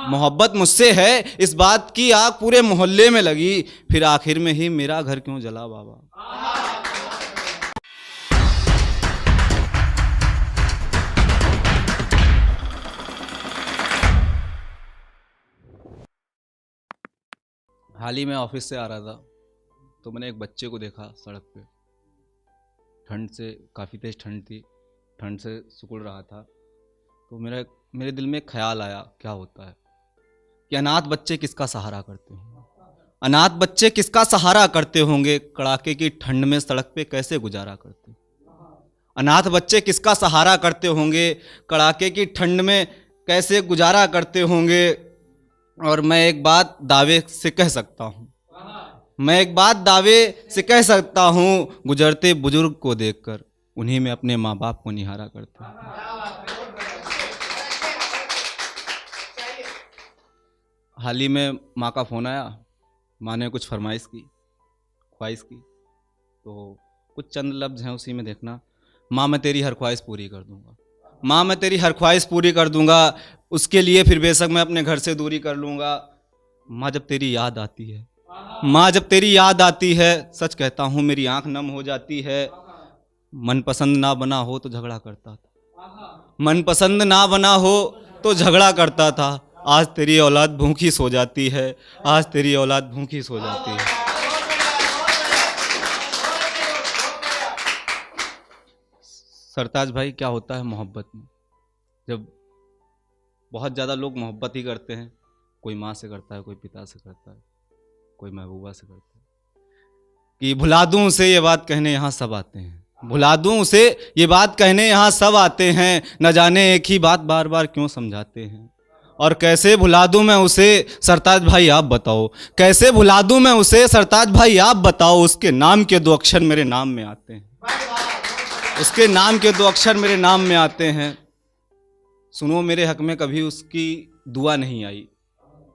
मोहब्बत मुझसे है इस बात की आग पूरे मोहल्ले में लगी, फिर आखिर में ही मेरा घर क्यों जला बाबा। हाल ही में ऑफिस से आ रहा था तो मैंने एक बच्चे को देखा सड़क पे। ठंड से काफ़ी तेज़ ठंड थी, ठंड से सिकुड़ रहा था। तो मेरे दिल में एक ख्याल आया, क्या होता है कि अनाथ बच्चे किसका सहारा करते होंगे, अनाथ बच्चे किसका सहारा करते होंगे, कड़ाके की ठंड में सड़क पे कैसे गुजारा करते, अनाथ बच्चे किसका सहारा करते होंगे, कड़ाके की ठंड में कैसे गुजारा करते होंगे। और मैं एक बात दावे से कह सकता हूँ, मैं एक बात दावे से कह सकता हूँ, गुजरते बुजुर्ग को देखकर उन्हीं में अपने माँ बाप को निहारा करते हैं। हाल ही में माँ का फ़ोन आया, माँ ने कुछ फरमाइश की, ख्वाहिश की, तो कुछ चंद लफ्ज़ हैं उसी में देखना। माँ मैं तेरी हर ख्वाहिश पूरी कर दूंगा, माँ मैं तेरी हर ख्वाहिश पूरी कर दूंगा, उसके लिए फिर बेशक मैं अपने घर से दूरी कर लूँगा। माँ जब तेरी याद आती है, माँ जब तेरी याद आती है, सच कहता हूँ मेरी आंख नम हो जाती है। मनपसंद ना बना हो तो झगड़ा करता था, मनपसंद ना बना हो तो झगड़ा करता था। आज तेरी औलाद भूखी सो जाती है, आज तेरी औलाद भूखी सो जाती है। सरताज भाई क्या होता है मोहब्बत में, जब बहुत ज़्यादा लोग मोहब्बत ही करते हैं, कोई माँ से करता है, कोई पिता से करता है, कोई महबूबा से करता है, कि भुला दूँ उसे ये बात कहने यहाँ सब आते हैं, भुला दूँ उसे ये बात कहने यहाँ सब आते हैं, न जाने एक ही बात बार बार क्यों समझाते हैं। और कैसे भुला दूँ मैं उसे, सरताज भाई आप बताओ, कैसे भुला दूँ मैं उसे, सरताज भाई आप बताओ, उसके नाम के 2 अक्षर मेरे नाम में आते हैं, उसके नाम के 2 अक्षर मेरे नाम में आते हैं। सुनो मेरे हक में कभी उसकी दुआ नहीं आई,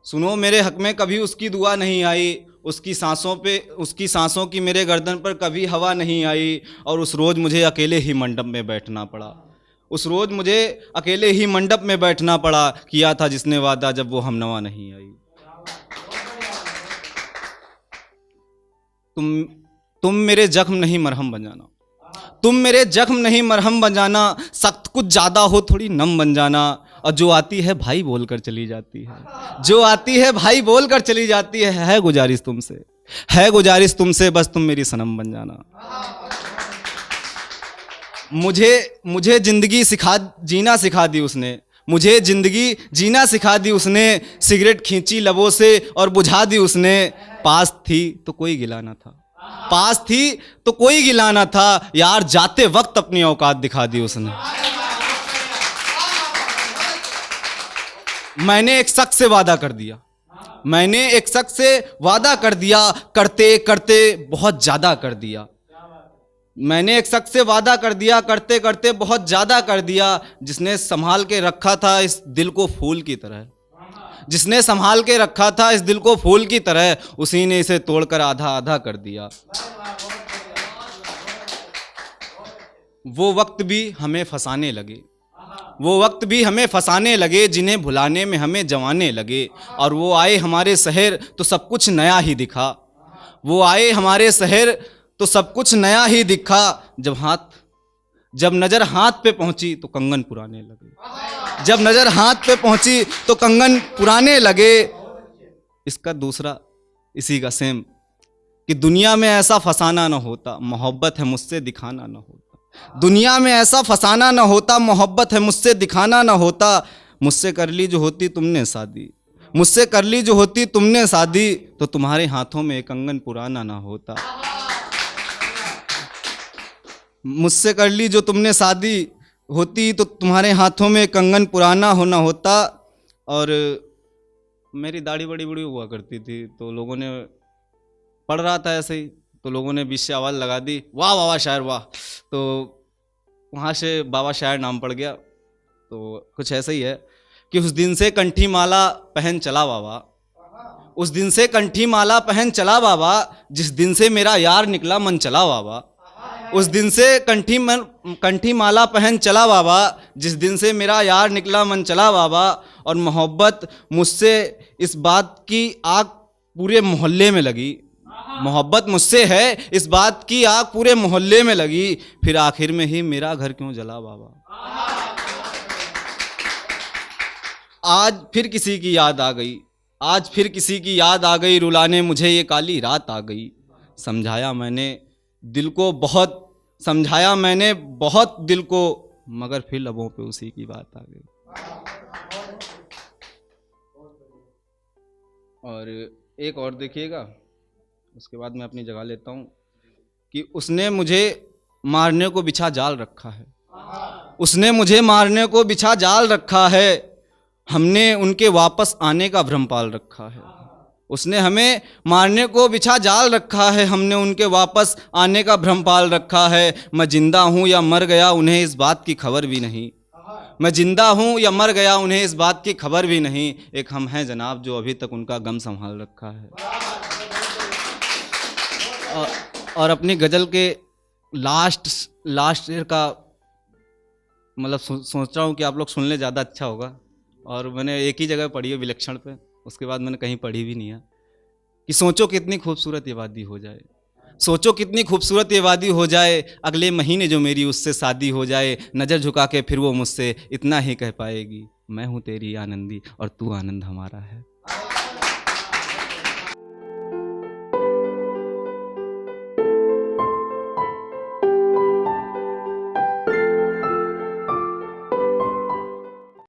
सुनो मेरे हक में कभी उसकी दुआ नहीं आई, उसकी सांसों की मेरे गर्दन पर कभी हवा नहीं आई। और उस रोज़ मुझे अकेले ही मंडप में बैठना पड़ा, उस रोज़ मुझे अकेले ही मंडप में बैठना पड़ा, किया था जिसने वादा जब वो हमनवा नहीं आई। तुम मेरे जख्म नहीं मरहम बन जाना, तुम मेरे जख्म नहीं मरहम बन जाना, सख्त कुछ ज़्यादा हो थोड़ी नम बन जाना। और जो आती है भाई बोलकर चली जाती है, जो आती है भाई बोलकर चली जाती है गुजारिश तुमसे, है गुजारिश तुमसे, बस तुम मेरी सनम बन जाना। मुझे जिंदगी जीना सिखा दी उसने, मुझे जिंदगी जीना सिखा दी उसने, सिगरेट खींची लबों से और बुझा दी उसने। पास थी तो कोई गिला ना था, पास थी तो कोई गिला ना था, यार जाते वक्त अपनी औकात दिखा दी उसने। मैंने एक शख्स से वादा कर दिया, मैंने एक शख्स से वादा कर दिया, करते करते बहुत ज़्यादा कर दिया। मैंने एक शख्स से वादा कर दिया, करते करते बहुत ज़्यादा कर दिया। जिसने संभाल के रखा था इस दिल को फूल की तरह, जिसने संभाल के रखा था इस दिल को फूल की तरह, उसी ने इसे तोड़कर आधा आधा कर दिया। वो वक्त भी हमें फंसाने लगे, वो वक्त भी हमें फंसाने लगे, जिन्हें भुलाने में हमें जवाने लगे। और वो आए हमारे शहर तो सब कुछ नया ही दिखा, वो आए हमारे शहर तो सब कुछ नया ही दिखा। जब नज़र हाथ पे पहुंची तो कंगन पुराने लगे, जब नज़र हाथ पे पहुंची तो कंगन पुराने लगे। इसका दूसरा इसी का सेम, कि दुनिया में ऐसा फसाना ना होता, मोहब्बत है मुझसे दिखाना ना होता, दुनिया में ऐसा फसाना ना होता, मोहब्बत है मुझसे दिखाना ना होता। मुझसे कर ली जो होती तुमने शादी, मुझसे कर ली जो होती तुमने शादी, तो तुम्हारे हाथों में कंगन पुराना ना होता। मुझसे कर ली जो तुमने शादी होती तो तुम्हारे हाथों में कंगन पुराना होना होता। और मेरी दाढ़ी बड़ी बड़ी हुआ करती थी, तो लोगों ने, पढ़ रहा था ऐसे ही, तो लोगों ने बीच से आवाज़ लगा दी, वाह बाबा शायर वाह। तो वहाँ से बाबा शायर नाम पड़ गया। तो कुछ ऐसा ही है कि उस दिन से कंठी माला पहन चला बाबा, उस दिन से कंठी माला पहन चला बाबा, जिस दिन से मेरा यार निकला मन चला बाबा, उस दिन से कंठी माला पहन चला बाबा, जिस दिन से मेरा यार निकला मन चला बाबा। और मोहब्बत मुझसे इस बात की आग पूरे मोहल्ले में लगी, मोहब्बत मुझसे है इस बात की आग पूरे मोहल्ले में लगी, फिर आखिर में ही मेरा घर क्यों जला बाबा। आज फिर किसी की याद आ गई, आज फिर किसी की याद आ गई, रुलाने मुझे ये काली रात आ गई। समझाया मैंने दिल को बहुत, समझाया मैंने बहुत दिल को, मगर फिर लबों पे उसी की बात आ गई। और एक और देखिएगा, उसके बाद मैं अपनी जगह लेता हूँ कि उसने मुझे मारने को बिछा जाल रखा है, उसने मुझे मारने को बिछा जाल रखा है, हमने उनके वापस आने का भ्रम पाल रखा है। उसने हमें मारने को बिछा जाल रखा है, हमने उनके वापस आने का भ्रम पाल रखा है। मैं जिंदा हूँ या मर गया उन्हें इस बात की खबर भी नहीं, मैं जिंदा हूँ या मर गया उन्हें इस बात की खबर भी नहीं। एक हम हैं जनाब जो अभी तक उनका गम संभाल रखा है। और अपनी गज़ल के लास्ट ईयर का मतलब सोच रहा हूँ कि आप लोग सुन ले, ज़्यादा अच्छा होगा। और मैंने एक ही जगह पढ़ी है, विलक्षण पे, उसके बाद मैंने कहीं पढ़ी भी नहीं है। कि सोचो कितनी खूबसूरत ये वादी हो जाए, सोचो कितनी खूबसूरत ये वादी हो जाए, अगले महीने जो मेरी उससे शादी हो जाए, नज़र झुका के फिर वो मुझसे इतना ही कह पाएगी, मैं हूँ तेरी आनंदी और तू आनंद हमारा है।